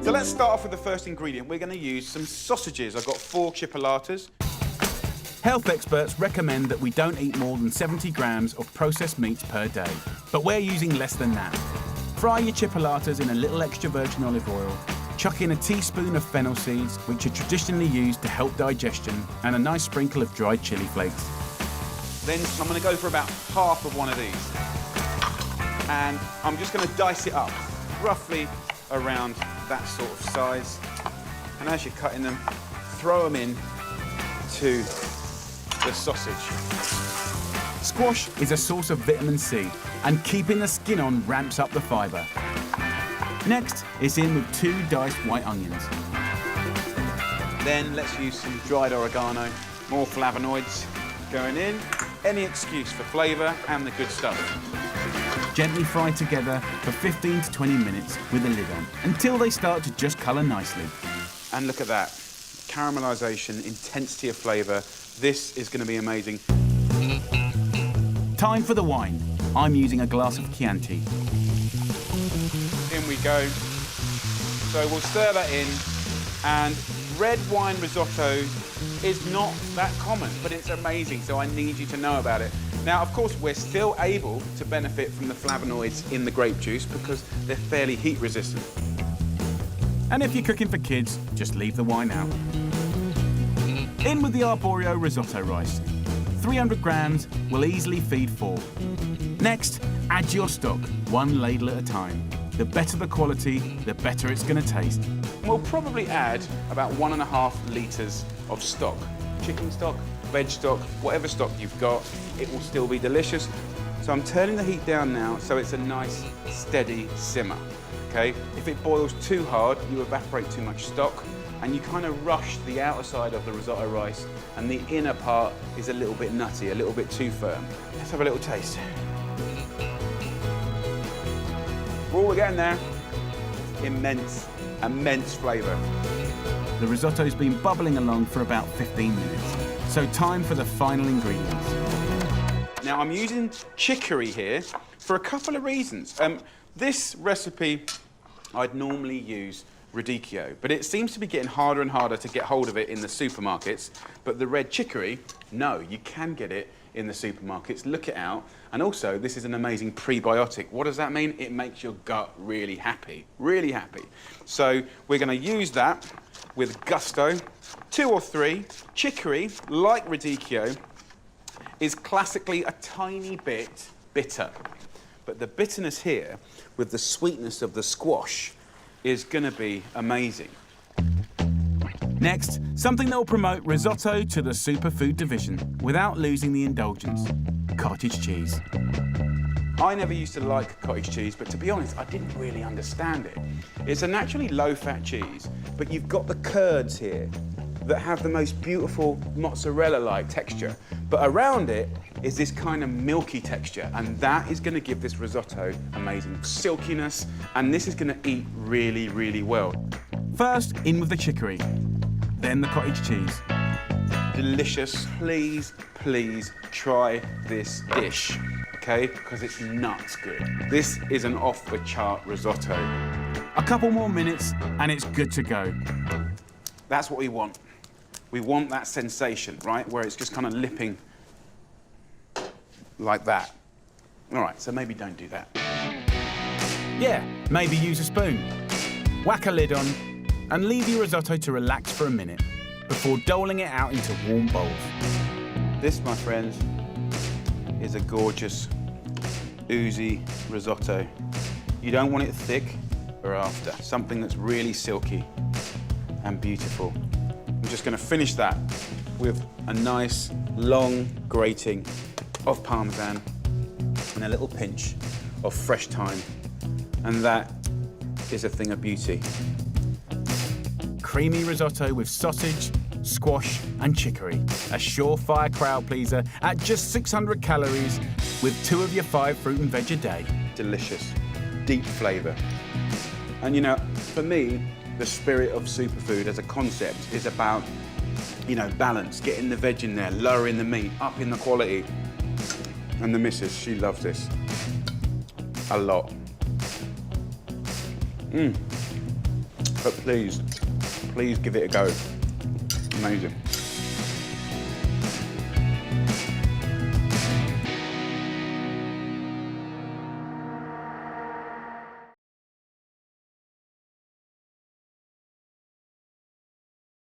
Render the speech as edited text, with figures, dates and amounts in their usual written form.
So let's start off with the first ingredient. We're going to use some sausages. I've got 4 chipolatas. Health experts recommend that we don't eat more than 70 grams of processed meats per day, but we're using less than that. Fry your chipolatas in a little extra virgin olive oil. Chuck in a teaspoon of fennel seeds, which are traditionally used to help digestion, and a nice sprinkle of dried chili flakes. Then I'm going to go for about half of one of these. And I'm just going to dice it up, roughly around that sort of size. And as you're cutting them, throw them in to the sausage. Squash is a source of vitamin C, and keeping the skin on ramps up the fibre. Next, it's in with 2 diced white onions. Then let's use some dried oregano, more flavonoids going in. Any excuse for flavour and the good stuff. Gently fry together for 15 to 20 minutes with the lid on, until they start to just colour nicely. And look at that. Caramelisation, intensity of flavour. This is going to be amazing. Time for the wine. I'm using a glass of Chianti. In we go. So we'll stir that in, and red wine risotto is not that common, but it's amazing, so I need you to know about it. Now, of course, we're still able to benefit from the flavonoids in the grape juice because they're fairly heat resistant. And if you're cooking for kids, just leave the wine out. In with the arborio risotto rice. 300 grams will easily feed 4. Next, add your stock, 1 ladle at a time. The better the quality, the better it's going to taste. We'll probably add about 1.5 litres of stock. Chicken stock, veg stock, whatever stock you've got, it will still be delicious. So I'm turning the heat down now so it's a nice, steady simmer, okay? If it boils too hard, you evaporate too much stock, and you kind of rush the outer side of the risotto rice, and the inner part is a little bit nutty, a little bit too firm. Let's have a little taste. Oh, we're getting there. Immense, immense flavour. The risotto's been bubbling along for about 15 minutes, so time for the final ingredients. Now, I'm using chicory here for a couple of reasons. This recipe, I'd normally use radicchio, but it seems to be getting harder and harder to get hold of it in the supermarkets. But the red chicory, no, you can get it in the supermarkets. Look it out. And also, this is an amazing prebiotic. What does that mean? It makes your gut really happy, really happy. So we're going to use that with gusto. 2 or 3. Chicory, like radicchio, is classically a tiny bit bitter. But the bitterness here, with the sweetness of the squash, is going to be amazing. Next, something that will promote risotto to the superfood division without losing the indulgence: cottage cheese. I never used to like cottage cheese, but to be honest, I didn't really understand it. It's a naturally low-fat cheese, but you've got the curds here that have the most beautiful mozzarella-like texture. But around it is this kind of milky texture, and that is going to give this risotto amazing silkiness, and this is going to eat really, really well. First, in with the chicory, then the cottage cheese. Delicious. Please, please try this dish, okay? Because it's nuts good. This is an off-the-chart risotto. A couple more minutes, and it's good to go. That's what we want. We want that sensation, right? Where it's just kind of lipping like that. All right, so maybe don't do that. Yeah, maybe use a spoon. Whack a lid on and leave your risotto to relax for a minute before doling it out into warm bowls. This, my friends, is a gorgeous, oozy risotto. You don't want it thick or after. Something that's really silky and beautiful. I'm just going to finish that with a nice, long grating of Parmesan and a little pinch of fresh thyme. And that is a thing of beauty. Creamy risotto with sausage, squash and chicory. A surefire crowd pleaser at just 600 calories with 2 of your 5 fruit and veg a day. Delicious, deep flavour. And you know, for me, the spirit of superfood as a concept is about, you know, balance, getting the veg in there, lowering the meat, upping the quality. And the missus, she loves this a lot. but please give it a go. Amazing.